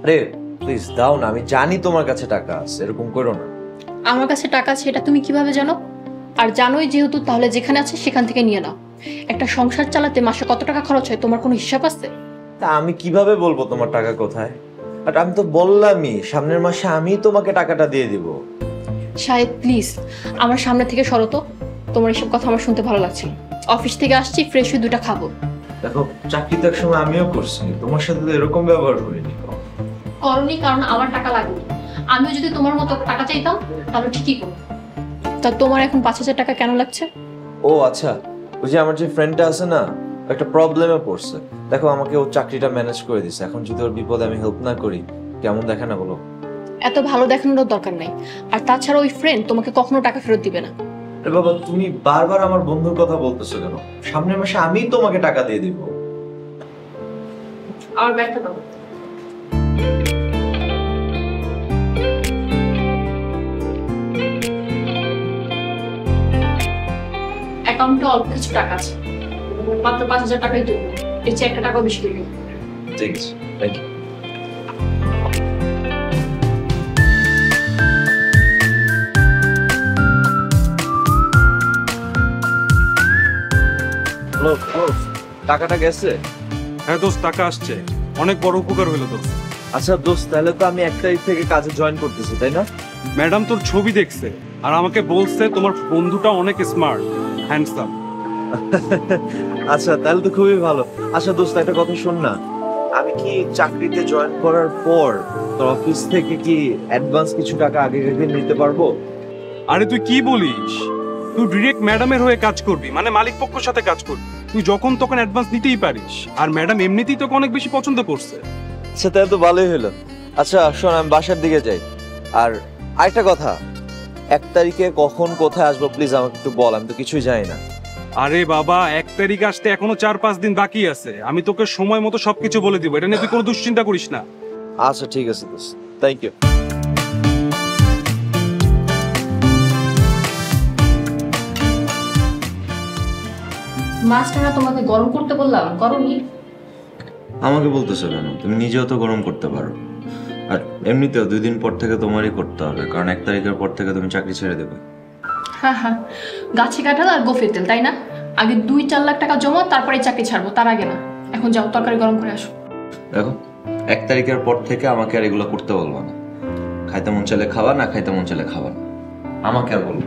আরে প্লিজ দাও না, আমি জানি তোমার কাছে টাকা আছে, এরকম করো না। আমার কাছে টাকা আছে এটা তুমি কিভাবে জানো? আর জানোই যেহেতু, তাহলে যেখানে আছে সেখান থেকে নিয়ে নাও। একটা সংসার চালাতে মাসে কত টাকা খরচ হয় তোমার কোনো হিসাব আছে? তা আমি কিভাবে বলবো তোমার টাকা কোথায়? আর আমি তো বললামই সামনের মাসে আমি তোমাকে টাকাটা দিয়ে দিব। শাহেদ প্লিজ আমার সামনে থেকে সরো তো, তোমার এসব কথা আমার শুনতে ভালো লাগছে না। অফিস থেকে আসছি, ফ্রেশ হয়ে দুটা খাবো। দেখো চাকরি তো এক সময় আমিও করছি, তোমার সাথে তো এরকম ব্যবহার করিনি। করনি কারণ আমার টাকা লাগবে। আমিও যদি তোমার মতো টাকা চাইতাম তাহলে ঠিকই করবো। তা তোমার এখন 5,000 টাকা কেন লাগছে? ও আচ্ছা, ওই যে আমার যে ফ্রেন্ডটা আছে না, একটা প্রবলেমে পড়ছে। দেখো আমাকে ও চাকরিটা ম্যানেজ করে দিছে, এখন যদি ওর বিপদে আমি হেল্প না করি কেমন দেখে না বলো? এত ভালো দেখানোর দরকার নাই। আর তাছাড়া ওই ফ্রেন্ড তোমাকে কখনো টাকা ফেরত দিবে না। আরে বাবা তুমি বারবার আমার বন্ধুর কথা বলতেছো কেন? সামনের মাসে আমি তোমাকে টাকা দিয়ে দিব। আর ব্যাগটা দাও। অ্যাকাউন্টে অল্প কিছু টাকা আছে, মাত্র 5,000 টাকাই দেবো। এর চেয়ে একটা টাকাও বেশি দেবে। ঠিক আছে, থ্যাংক ইউ। টাকাটা গেছে? হ্যাঁ দোস্ত, টাকা আসছে, অনেক বড় উপকার হলো দোস্ত। আচ্ছা দোস্ত, তাহলে তো আমি 1 তারিখ থেকে কাজে জয়েন করতেছি, তাই না? ম্যাডাম তোর ছবি দেখছে আর আমাকে বলছে তোমার বন্ধুটা অনেক স্মার্ট, হ্যান্ডসাম। আচ্ছা তাহলে তো খুবই ভালো। আচ্ছা দোস্ত একটা কথা শোন না, আমি কি চাকরিতে জয়েন করার পর তোর অফিস থেকে কি অ্যাডভান্স কিছু টাকা আগে নিতে পারবো? আরে তুই কি বলিস? তুই ডিরেক্ট ম্যাডামের হয়ে কাজ করবি, মানে মালিক পক্ষের সাথে কাজ করবি। তুই যখন তখন অ্যাডভান্স নিতেই পারিস, আর ম্যাডাম এমনিতেই তোকে অনেক বেশি পছন্দ করছে। আচ্ছা তাহলে তো ভালোই হলো। আচ্ছা শোন, আমি বাসার দিকে যাই। আর আরেকটা কথা, 1 তারিখে কখন কোথায় আসবো প্লিজ আমাকে একটু বল, আমি তো কিছুই জানি না। আরে বাবা, 1 তারিখ আসতে এখনো 4-5 দিন বাকি আছে, আমি তোকে সময় মতো সবকিছু বলে দিব, এটা নিয়ে তুই কোনো দুশ্চিন্তা করিস না। আচ্ছা ঠিক আছে দোস্ত, থ্যাংক ইউ। মাছটা না তোমাকে গরম করতে বললাম, গরমই। আমাকে বলতেছো কেন? তুমি নিজেও তো গরম করতে পারো। আর এমনিতেও 2 দিন পর থেকে তোমারই করতে হবে, কারণ 1 তারিখের পর থেকে তুমি চাকরি ছেড়ে দেবে। হ্যাঁ হ্যাঁ, গাছে কাঁঠাল আর গোফের তেল, তাই না? আগে 2-4 লাখ টাকা জমা, তারপরে চাকরি ছাড়বো, তার আগে না। এখন যাও তরকারি গরম করে আসো। দেখো 1 তারিখের পর থেকে আমাকে আর এগুলো করতে বলবো না। খাইতে মন চাইলে খাবা, না খাইতে মন চাইলে খাবা না, আমাকে আর বলবো।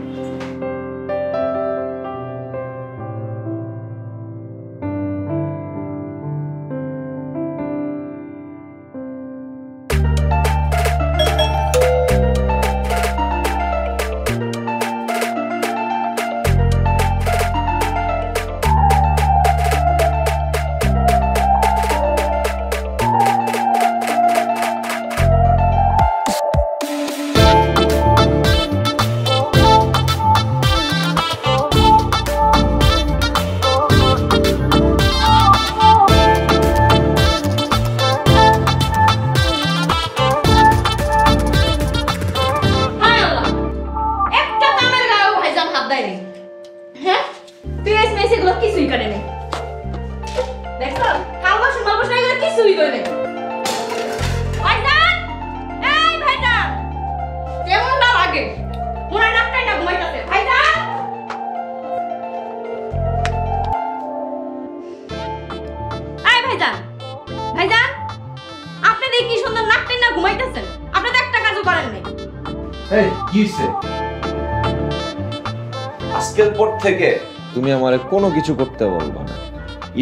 আজকের পর থেকে তুমি আমারে কোনো কিছু করতে বলবা না,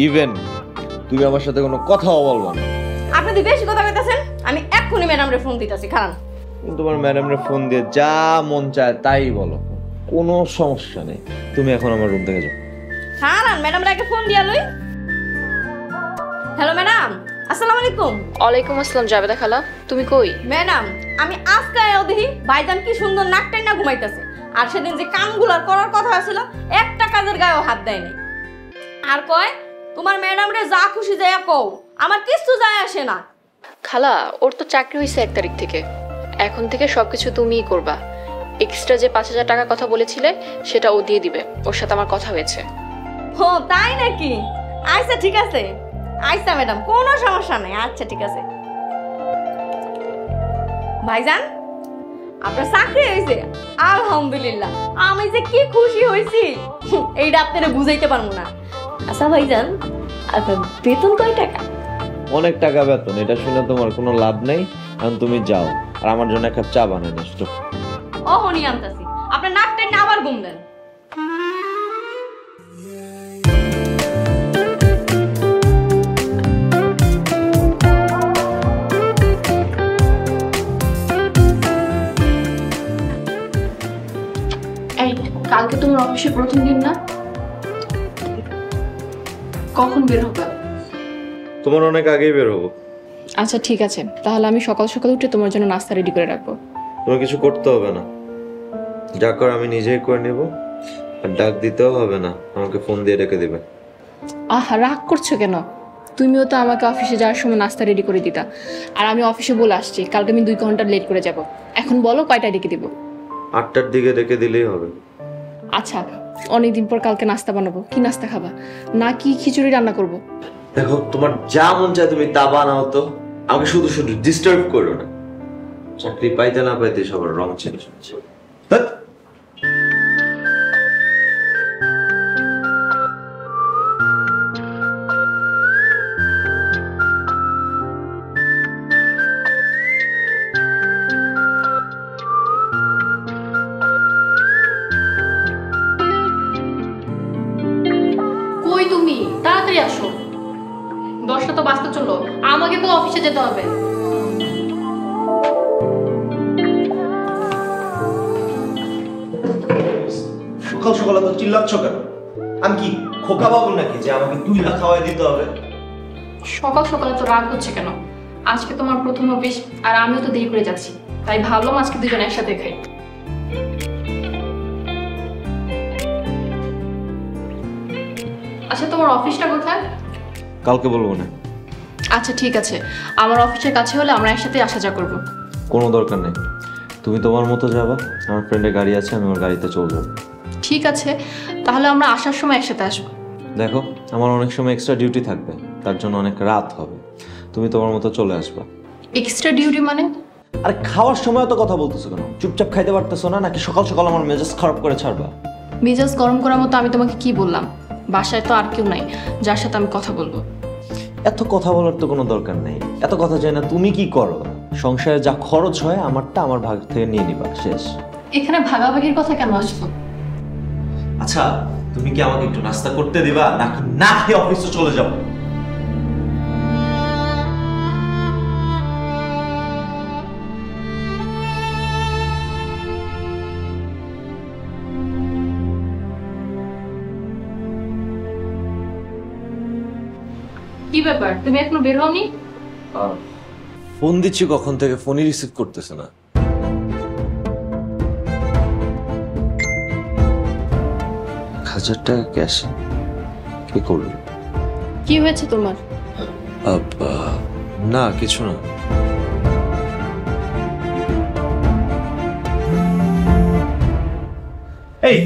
ইভেন তুমি আমার সাথে কোনো কথাও বলবা না। আপনি তো বেশি কথা কইতাছেন, আমি এক্ষুনি ম্যাডামরে ফোন দিতেছি, খারান। তোমার ম্যাডামরে ফোন দিয়ে যা মন চায় তাই বলো, কোনো সমস্যা নেই। তুমি এখন আমার রুম থেকে যাও। খারান, ম্যাডামরে আগে ফোন দিয়া লই। হ্যালো ম্যাডাম, আসসালামু আলাইকুম। ওয়ালাইকুম আসসালাম জাবেদা খালা, তুমি কই? ম্যাডাম আমি আজকে আয়াও দেখি ভাইজান কি সুন্দর নাক টাইনা ঘুমাইতেছে, আর সেদিন যে কামগুলার করার কথা ছিল একটা কাজের গায়েও হাত দেয় নাই। আর কয় তোমার ম্যাডামরে যা খুশি যায় কও, আমার কিছু যায় আসে না। খালা ওর তো চাকরি হয়েছে 1 তারিখ থেকে, এখন থেকে সবকিছু তুমিই করবা। এক্সট্রা যে 5,000 টাকার কথা বলেছিলে সেটা ও দিয়ে দিবে, ওর সাথে আমার কথা হয়েছে। ও তাই নাকি? আচ্ছা ঠিক আছে, আচ্ছা ম্যাডাম কোনো সমস্যা নেই, আচ্ছা ঠিক আছে। ভাইজান আপনার চাকরি হয়েছে, আলহামদুলিল্লাহ। আমি যে কি খুশি হয়েছি এইটা আপনারা বুঝাইতে পারবো না। আচ্ছা ভাইজান, আপনার বেতন কয় টাকা? অনেক টাকা বেতন, এটা শুনে তোমার কোনো লাভ নেই। এখন তুমি যাও, আর আমার জন্য এক কাপ চা বানিয়ে নিস তো। অহনি আনতাছি, আপনার নাক টেনে আবার ঘুম দেন। এই কালকে তোমার অফিসে প্রথম দিন না? কখন বের হবে? তোমার অনেক আগেই বের হবো। আচ্ছা ঠিক আছে, তাহলে আমি সকাল সকাল উঠে তোমার জন্য নাস্তা রেডি করে রাখবো। তোমার কিছু করতে হবে না, যা কর আমি নিজেই করে নেব। আর ডাক দিতেও হবে না, আমাকে ফোন দিয়ে ডেকে দেবে। আহা, রাগ করছো কেন? তুমিও তো আমাকে অফিসে যাওয়ার সময় নাস্তা রেডি করে দিতা, আর আমি অফিসে বলে আসছি কালকে আমি 2 ঘন্টা লেট করে যাব। এখন বলো কয়টায় ডেকে দিব? 8টার দিকে ডেকে দিলেই হবে। আচ্ছা, অনেকদিন পর কালকে নাস্তা বানাবো। কি নাস্তা খাবা? না কি খিচুড়ি রান্না করব? দেখো, তোমার যা মন চায় তুমি তা বানাও তো, আমাকে শুধু শুধু ডিস্টার্ব করো না। চাকরি পাইতে না পাইতে সবার রং চেঞ্জ হচ্ছে। কই তুমি? তাড়াতাড়ি আসো, 10টা তো বাজতে চলো, আমাকে তো অফিসে যেতে হবে। সকাল সকাল তো চিল্লাচ্ছ কেন? আমি কি খোকা বাবু নাকি যে আমাকে তুই না খাওয়াই দিতে হবে? সকাল সকালে তো রাগ হচ্ছে কেন? আজকে তোমার প্রথম অফিস, আর আমিও তো দেরি করে যাচ্ছি, তাই ভাবলাম আজকে দুজন একসাথে খাই। আচ্ছা, তোমার অফিসটা কোথায়? কালকে বলবো না। আচ্ছা ঠিক আছে, আমার অফিসের কাছে হলে আমরা একসাথে আসা যা করবো। কোনো দরকার নেই, তুমি তোমার মতো যাবা। আমার ফ্রেন্ডের গাড়ি আছে, আমি ওর গাড়িতে চলে যাবো। ঠিক আছে, তাহলে আমরা আসার সময় একসাথে আসবো। দেখো, আমার অনেক সময় এক্সট্রা ডিউটি থাকবে, তার জন্য অনেক রাত হবে। তুমি তোমার মতো চলে আসবা। এক্সট্রা ডিউটি মানে? আরে খাওয়ার সময় তো কথা বলতেছো কেন? চুপচাপ খাইতে পারতেছো না, নাকি সকাল সকাল আমার মেজাজ খারাপ করে ছাড়বা? মেজাজ গরম করার মতো আমি তোমাকে কি বললাম? বাসায় তো আর কেউ নাই যার সাথে আমি কথা বলবো। এত কথা বলার তো কোনো দরকার নেই। এত কথা চাই না। তুমি কি করো? সংসারে যা খরচ হয় আমারটা আমার ভাগ থেকে নিয়ে নিবা, শেষ। এখানে ভাগাভাগির কথা কেন আসলো? আচ্ছা, তুমি কি আমাকে একটু নাস্তা করতে দিবা, নাকি না খেয়ে অফিসে চলে যাবো? কি ব্যাপার, তুমি এখনো বের হওনি? ফোন দিচ্ছি কখন থেকে, ফোনই রিসিভ করতেছে না। ৳1000 ক্যাশ কে করলো? কি হয়েছে তোমার? না, কিছু না। এই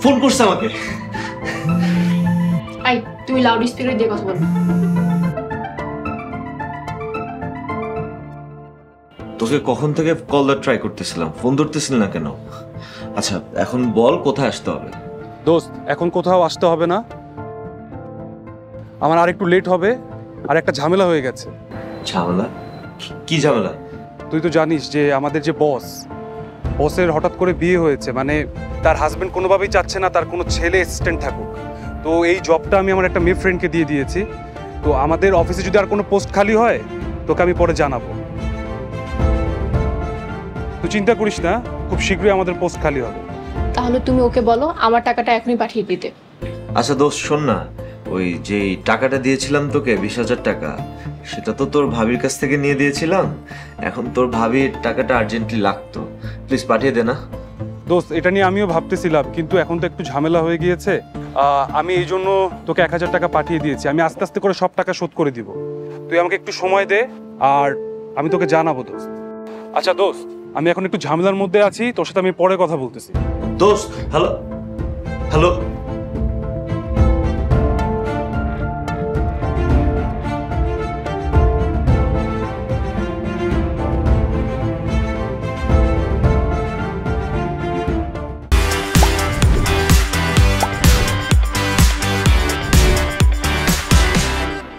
ফোন করছে আমাকে। আই, তুমি লাউড স্পিকারে দিয়ে কথা বলো। তোকে কখন থেকে কল দেওয়ার ট্রাই করতেছিলাম, ফোন ধরতেছিল না কেন? আচ্ছা এখন বল, কোথায় আসতে হবে? দোস্ত, এখন কোথাও আসতে হবে না, আমার আরেকটু লেট হবে, আর একটা ঝামেলা হয়ে গেছে। ঝামেলা? কি ঝামেলা? তুই তো জানিস যে আমাদের যে বসের হঠাৎ করে বিয়ে হয়েছে, মানে তার হাজবেন্ড কোনোভাবেই চাচ্ছে না তার কোনো ছেলে অ্যাসিস্ট্যান্ট থাকুক। তো এই জবটা আমি আমার একটা মেয়ে ফ্রেন্ডকে দিয়ে দিয়েছি। তো আমাদের অফিসে যদি আর কোনো পোস্ট খালি হয় তোকে আমি পরে জানাবো। তুই চিন্তা করিস না, খুব শীঘ্রই আমাদের পোস্ট খালি হবে। তাহলে তুমি ওকে বলো আমার টাকাটা এখনই পাঠিয়ে দিতে। আচ্ছা দোস্ত, শোন না, ওই যে টাকাটা দিয়েছিলাম তোকে 20,000 টাকা, সেটা তো তোর ভাবির কাছ থেকে নিয়ে দিয়েছিলাম। এখন তোর ভাবির টাকাটা আর্জেন্টলি লাগতো, প্লিজ পাঠিয়ে দে না। দোস্ত, এটা নিয়ে আমিও ভাবতেছিলাম, কিন্তু এখন তো একটু ঝামেলা হয়ে গিয়েছে। আমি এই জন্য তোকে 1000 টাকা পাঠিয়ে দিয়েছি। আমি আস্তে আস্তে করে সব টাকা শোধ করে দিব, তুই আমাকে একটু সময় দে, আর আমি তোকে জানাবো দোস্ত। আচ্ছা দোস্ত, আমি এখন একটু ঝামেলার মধ্যে আছি, তোর সাথে আমি পরে কথা বলতেছি। দোস্ত, হ্যালো হ্যালো